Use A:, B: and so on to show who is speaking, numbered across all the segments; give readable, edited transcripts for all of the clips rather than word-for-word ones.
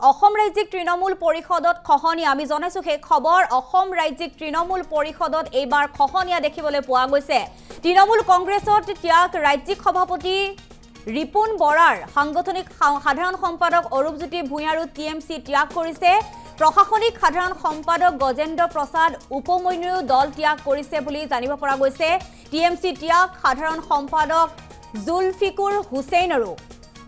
A: অসম ৰাজ্যিক তৃণমূল পৰিষদত খহনীয়া আমি জনাইছো সেই খবৰ অসম ৰাজ্যিক তৃণমূল পৰিষদত এইবাৰ খহনীয়া দেখিবলৈ পোৱা গৈছে তৃণমূল কংগ্ৰেছত ত্যাগ ৰাজ্যিক সভাপতি ৰিপুন বৰাৰ সাংগঠনিক সাধাৰণ সম্পাদক অৰূপজ্যোতি ভূঞা আৰু টিএমসি ত্যাগ কৰিছে প্ৰশাসনিক সাধাৰণ সম্পাদক গজেন্দ্ৰ প্ৰসাদ উপমন্যু দল ত্যাগ কৰিছে বুলি জানিব পৰা গৈছে টিএমসি ত্যাগ সাধাৰণ সম্পাদক জুলফিকুৰ হুছেইন আৰু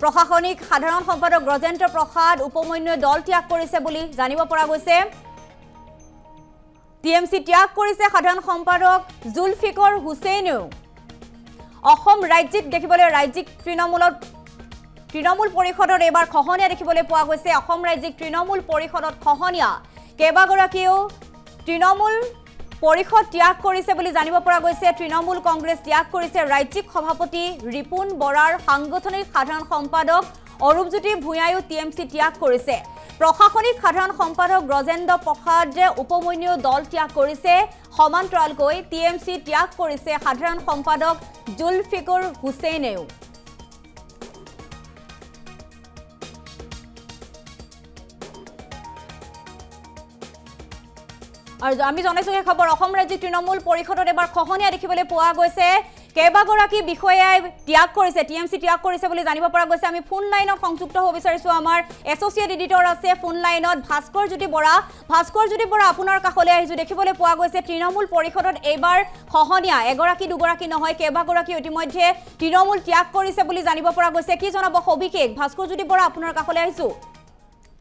A: প্ৰশাসনিক সাধাৰণ সম্পাদক গজেন্দ্ৰ প্ৰসাদ উপমন্যু দল ত্যাগ কৰিছে বুলি জানিব পৰা গৈছে টিএমসি ত্যাগ কৰিছে সাধাৰণ সম্পাদক জুলফিকুৰ হুছেইনও অসম ৰাজ্যিক দেখিবলৈ ৰাজ্যিক তৃণমূল পৰিষদৰ এবাৰ খহনীয়া দেখিবলৈ পোৱা গৈছে অসম ৰাজ্যিক তৃণমূল পৰিষদত খহনীয়া কেইবাগৰাকীও তৃণমূল পৰিষদ ত্যাগ কৰিছে বুলি জানিব পৰা গৈছে তৃণমূল কংগ্ৰেছ ত্যাগ কৰিছে ৰাজ্যিক সভাপতি ৰিপুন বৰাৰ সাংগঠনিক সাধাৰণ সম্পাদক অৰূপজ্যোতি ভূঞায়ো টিএমসি ত্যাগ কৰিছে প্ৰশাসনিক সাধাৰণ সম্পাদক গজেন্দ্ৰ প্ৰসাদে উপমন্যু দল ত্যাগ কৰিছে সমান্তৰালকৈ টিএমসি ত্যাগ কৰিছে সাধাৰণ সম্পাদক জুলফিকুৰ হুছেইনেও আৰু আমি জনাইছো এই খবৰ অসম ৰাজ্যিক তৃণমূল পৰিষদত এবাৰ খহনীয়া দেখিবলৈ পোৱা গৈছে কেইবাগৰাকী বিষয়াই ত্যাগ কৰিছে টিএমসি ত্যাগ কৰিছে বুলি জানিব পৰা গৈছে আমি ফোন লাইনত সংযুক্ত হ'ব বিচাৰিছো আমাৰ এছ'চিয়েট এডিটৰ আছে ফোন লাইনত ভাস্কৰ জ্যোতি বৰা আপোনাৰ কাষলৈ আহিছো দেখিবলৈ পোৱা গৈছে তৃণমূল পৰিষদত এইবাৰ খহনীয়া এগৰাকী দুগৰাকী নহয় কেইবাগৰাকী ইতিমধ্যে তৃণমূল ত্যাগ কৰিছে বুলি জানিব পৰা গৈছে কি জনাব সবিশেষ ভাস্কৰ জ্যোতি বৰা আপোনাৰ কাষলৈ আহিছো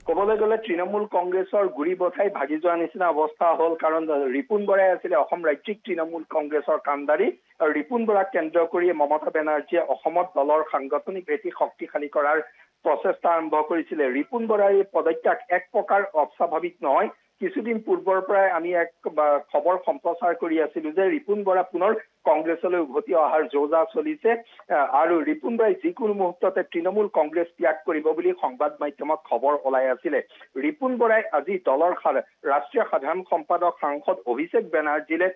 B: কবলৈ গলে তৃণমূল কংগ্ৰেছৰ গুৰি বঠাই ভাগি যোৱা নিচিনা অৱস্থা হ'ল কাৰণ ৰিপুন বৰাই আছিলে অসম ৰাজ্যিক তৃণমূল কংগ্ৰেছৰ কাণ্ডাৰী আৰু ৰিপুন বৰাক কেন্দ্ৰ কৰি মমতা বেনাৰ্জীয়ে অসমত দলৰ সাংগঠনিক ভেটি শক্তিশালী কৰাৰ প্ৰচেষ্টা আৰম্ভ কৰিছিলে ৰিপুন বৰাৰ পদত্যাগ এক প্ৰকাৰ অস্বাভাৱিক নহয় কিছুদিন পূৰ্বৰ পৰাই আমি এক খবৰ সম্প্ৰচাৰ কৰি আছিলো যে ৰিপুন বৰা পুনৰ কংগ্ৰেছলৈ উভতি অহাৰ যোজা চলিছে আৰু ৰিপুন বৰাই যিকোনো মুহূৰ্ততে তৃণমূল কংগ্ৰেছ ত্যাগ কৰিব বুলি সংবাদ মাধ্যমত খবৰ ওলাই আছিলে ৰিপুন বৰাই আজি দলৰ ৰাষ্ট্ৰীয় সাধাৰণ সম্পাদক সাংসদ অভিষেক বেনাৰ্জীলে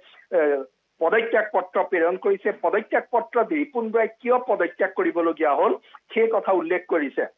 B: পদত্যাগ পত্ৰ প্ৰেৰণ কৰিছে পদত্যাগ পত্ৰত ৰিপুন বৰাই কিয় পদত্যাগ কৰিবলগীয়া হ'ল সেই কথা উল্লেখ কৰিছে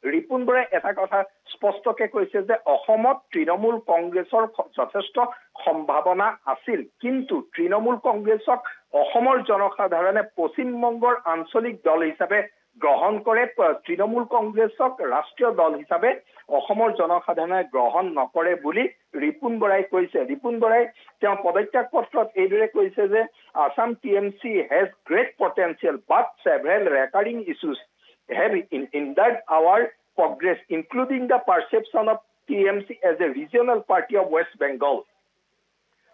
B: ৰিপুন বৰাই এটা কথা স্পষ্টকে কৈছে যে অসমত তৃণমূল কংগ্ৰেছৰ যথেষ্ট সম্ভাৱনা আছিল কিন্তু তৃণমূল কংগ্ৰেছক অসমৰ জনসাধাৰণে পশ্চিমবংগৰ আঞ্চলিক দল হিচাপে গ্ৰহণ কৰে তৃণমূল কংগ্ৰেছক ৰাষ্ট্ৰীয় দল হিচাপে অসমৰ জনসাধাৰণে গ্ৰহণ নকৰে বুলি ৰিপুন বৰাই কৈছে ৰিপুন বৰাই তেওঁ পদত্যাগ পত্ৰত এইদৰে কৈছে যে Assam TMC has great potential but several recurring issues have hindered our progress, including the perception of TMC as a regional party of West Bengal.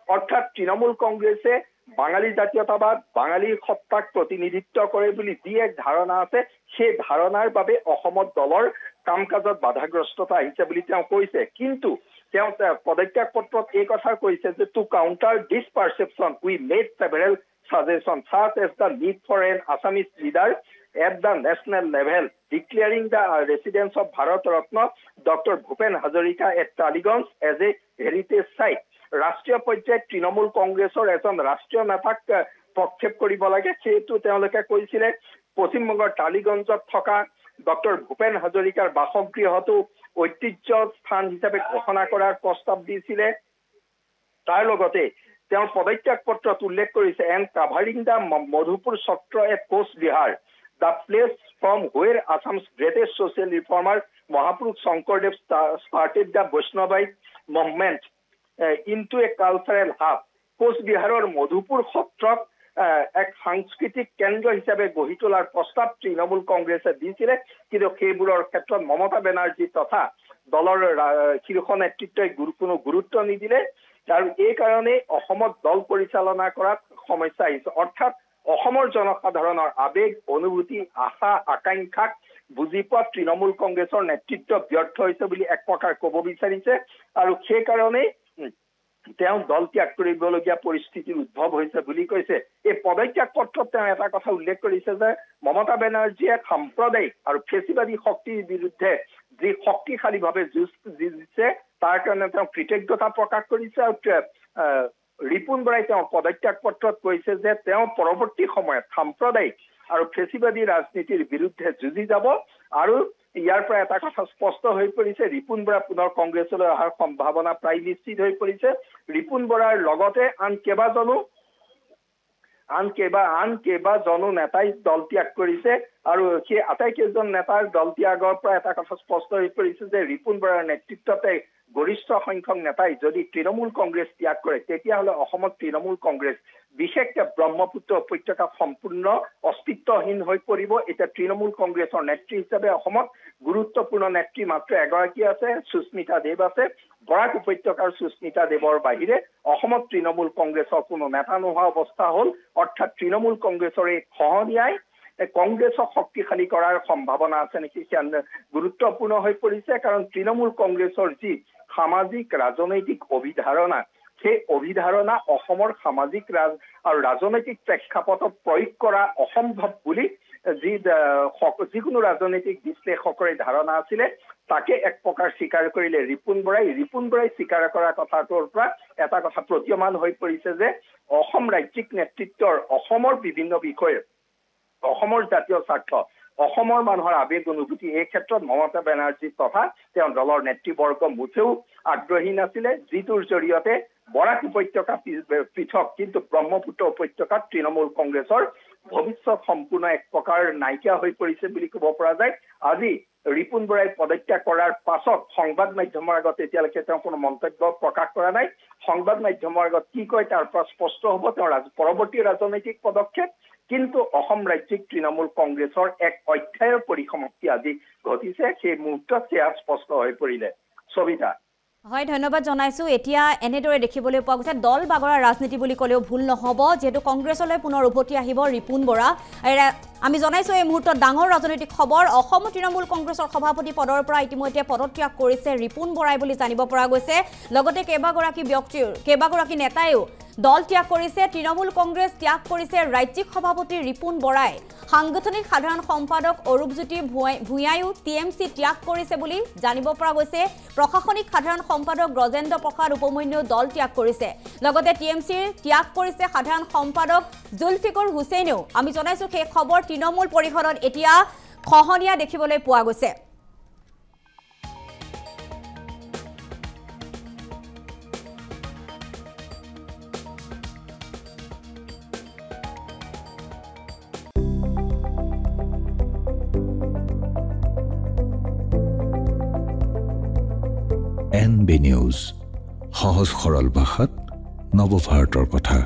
B: অৰ্থাৎ তৃণমূল কংগ্ৰেছে বাঙালী জাতীয়তাবাদ বাঙালী সত্তাক প্ৰতিনিধিত্ব কৰে বুলি যি এক ধাৰণা আছে সেই ধাৰণাৰ বাবে অসমত দলৰ কাম কাজত বাধাগ্ৰস্ততা আহিছে বুলি তেওঁ কৈছে কিন্তু তেওঁ পদত্যাগ পত্ৰত এই কথা কৈছে যে two counter this পাৰচেপশ্যন we made সেভাৰেল suggestions such as the need for an Assamese leader at the national level, declaring the residence of Bharat Ratna Dr. Bhupen Hazarika at Taliganj as a heritage site. ৰাষ্ট্ৰীয় পৰ্যায়ত তৃণমূল কংগ্ৰেছৰ এজন ৰাষ্ট্ৰীয় নেতাক প্ৰক্ষেপ কৰিব লাগে সেইটো তেওঁলোকে কৈছিলে পশ্চিমবংগৰ টালিগঞ্জত থকা ডক্টৰ ভূপেন হাজৰিকাৰ বাসগৃহটো ঐতিহ্য স্থান হিচাপে ঘোষণা কৰাৰ প্ৰস্তাৱ দিছিলে তাৰ লগতে তেওঁৰ পদত্যাগ পত্ৰত উল্লেখ কৰিছে and covering the Madhupur Satra at Cooch Behar the place from where Assam's greatest social reformer Mahapurush Sankardev started the Vaishnavite movement into a cultural hub Cooch বিহাৰৰ মধুপুৰ সত্ৰক এক সাংস্কৃতিক কেন্দ্ৰ হিচাপে গঢ়ি তোলাৰ প্ৰস্তাৱ তৃণমূল কংগ্ৰেছে দিছিলে কিন্তু সেইবোৰৰ ক্ষেত্ৰত মমতা বেনাৰ্জী তথা দলৰ শীৰ্ষ নেতৃত্বই কোনো গুৰুত্ব নিদিলে আৰু এই কাৰণে অসমত দল পৰিচালনা কৰাত সমস্যা আহিছে অৰ্থাৎ অসমৰ জনসাধাৰণৰ আবেগ অনুভূতি আশা আকাংক্ষাক বুজি পোৱা তৃণমূল কংগ্ৰেছৰ নেতৃত্ব ব্যৰ্থ হৈছে বুলি এক প্ৰকাৰ ক'ব বিচাৰিছে আৰু সেই কাৰণে তেওঁ দল ত্যাগ কৰিবলগীয়া পৰিস্থিতিৰ উদ্ভৱ হৈছে বুলি কৈছে এই পদত্যাগ পত্ৰত তেওঁ এটা কথা উল্লেখ কৰিছে যে মমতা বেনাৰ্জীয়ে সাম্প্ৰদায়িক আৰু ফেচিবাদী শক্তিৰ বিৰুদ্ধে যি শক্তিশালীভাৱে যুঁজ দিছে তাৰ কাৰণে তেওঁ কৃতজ্ঞতা প্ৰকাশ কৰিছে আৰু ৰিপুন বৰাই তেওঁ পদত্যাগ পত্ৰত কৈছে যে তেওঁ পৰৱৰ্তী সময়ত সাম্প্ৰদায়িক আৰু ফেচিবাদী ৰাজনীতিৰ বিৰুদ্ধে যুঁজি যাব আৰু ইয়াৰ পৰা এটা কথা স্পষ্ট হৈ পৰিছে ৰিপুন বৰা পুনৰ কংগ্ৰেছলৈ অহাৰ সম্ভাৱনা প্ৰায় নিশ্চিত হৈ পৰিছে ৰিপুন বৰাৰ লগতে আন কেইবাজনো নেতাই দল ত্যাগ কৰিছে আৰু সেই আটাইকেইজন নেতাৰ দল ত্যাগৰ পৰা এটা কথা স্পষ্ট হৈ পৰিছে যে ৰিপুন বৰাৰ নেতৃত্বতে গৰিষ্ঠ সংখ্যক নেতাই যদি তৃণমূল কংগ্ৰেছ ত্যাগ কৰে তেতিয়াহ'লে অসমত তৃণমূল কংগ্ৰেছ বিশেষকৈ ব্ৰহ্মপুত্ৰ উপত্যকা সম্পূৰ্ণ অস্তিত্বহীন হৈ পৰিব এতিয়া তৃণমূল কংগ্ৰেছৰ নেত্ৰী হিচাপে অসমত গুৰুত্বপূৰ্ণ নেত্ৰী মাত্ৰ এগৰাকী আছে সুস্মিতা দেৱ আছে বৰাক উপত্যকাৰ সুস্মিতা দেৱৰ বাহিৰে অসমত তৃণমূল কংগ্ৰেছৰ কোনো নেতা নোহোৱা অৱস্থা হ'ল অৰ্থাৎ তৃণমূল কংগ্ৰেছৰ এই খহনীয়াই কংগ্ৰেছক শক্তিশালী কৰাৰ সম্ভাৱনা আছে নেকি গুৰুত্বপূৰ্ণ হৈ পৰিছে কাৰণ তৃণমূল কংগ্ৰেছৰ যি সামাজিক ৰাজনৈতিক অভিধাৰণা সেই অভিধাৰণা অসমৰ সামাজিক আৰু ৰাজনৈতিক প্ৰেক্ষাপটত প্ৰয়োগ কৰা অসম্ভৱ বুলি যিকোনো ৰাজনৈতিক বিশ্লেষকৰে ধাৰণা আছিলে তাকে এক প্ৰকাৰ স্বীকাৰ কৰিলে ৰিপুন বৰাই স্বীকাৰ কৰা কথাটোৰ পৰা এটা কথা প্ৰতীয়মান হৈ পৰিছে যে অসম ৰাজ্যিক নেতৃত্বৰ অসমৰ বিভিন্ন বিষয়ে অসমৰ জাতীয় স্বাৰ্থ অসমৰ মানুহৰ আবেগ অনুভূতি এই ক্ষেত্ৰত মমতা বেনাৰ্জী তথা তেওঁৰ দলৰ নেতৃবৰ্গ মুঠেও আগ্ৰহী নাছিলে যিটোৰ জৰিয়তে বৰাক উপত্যকা পৃথক কিন্তু ব্ৰহ্মপুত্ৰ উপত্যকাত তৃণমূল কংগ্ৰেছৰ ভৱিষ্যত সম্পূৰ্ণ এক প্ৰকাৰ নাইকিয়া হৈ পৰিছে বুলি ক'ব পৰা যায় আজি ৰিপুন বৰাই পদত্যাগ কৰাৰ পাছত সংবাদ মাধ্যমৰ আগত এতিয়ালৈকে তেওঁ কোনো মন্তব্য প্ৰকাশ কৰা নাই সংবাদ মাধ্যমৰ আগত কি কয় তাৰ পৰা স্পষ্ট হ'ব তেওঁৰ পৰৱৰ্তী ৰাজনৈতিক পদক্ষেপ কিন্তু অসম ৰাজ্যিক তৃণমূল কংগ্ৰেছৰ এক অধ্যায়ৰ পৰিসমাপ্তি আজি ঘটিছে সেই মুহূৰ্তত সেয়া স্পষ্ট হৈ পৰিলে সবিতা
A: হয় ধন্যবাদ জনাইছো এতিয়া এনেদৰে দেখিবলৈ পোৱা গৈছে দল বাগৰা ৰাজনীতি বুলি ক'লেও ভুল নহ'ব যেহেতু কংগ্ৰেছলৈ পুনৰ উভতি আহিব ৰিপুন বৰা আমি জনাইছো এই মুহূৰ্তত ডাঙৰ ৰাজনৈতিক খবৰ অসম তৃণমূল কংগ্ৰেছৰ সভাপতি পদৰ পৰা ইতিমধ্যে পদত্যাগ কৰিছে ৰিপুন বৰাই বুলি জানিব পৰা গৈছে লগতে কেইবাগৰাকী নেতাইও দল ত্যাগ কৰিছে তৃণমূল কংগ্ৰেছ ত্যাগ কৰিছে ৰাজ্যিক সভাপতি ৰিপুন বৰাই সাংগঠনিক সাধাৰণ সম্পাদক অৰূপজ্যোতি ভূঞায়ো টিএমচি ত্যাগ কৰিছে বুলি জানিব পৰা গৈছে প্ৰশাসনিক সাধাৰণ সম্পাদক ব্ৰজেন্দ্ৰ প্ৰসাদ উপমন্যু দল ত্যাগ কৰিছে লগতে টিএমচিৰ ত্যাগ কৰিছে সাধাৰণ সম্পাদক জুলফিকৰ হুছেইনেও আমি জনাইছো সেই খবৰ তৃণমূল পৰিষদত এতিয়া খহনীয়া দেখিবলৈ পোৱা গৈছে
C: NB News, সহজ সৰল ভাষাত নৱভাৰতৰ কথা।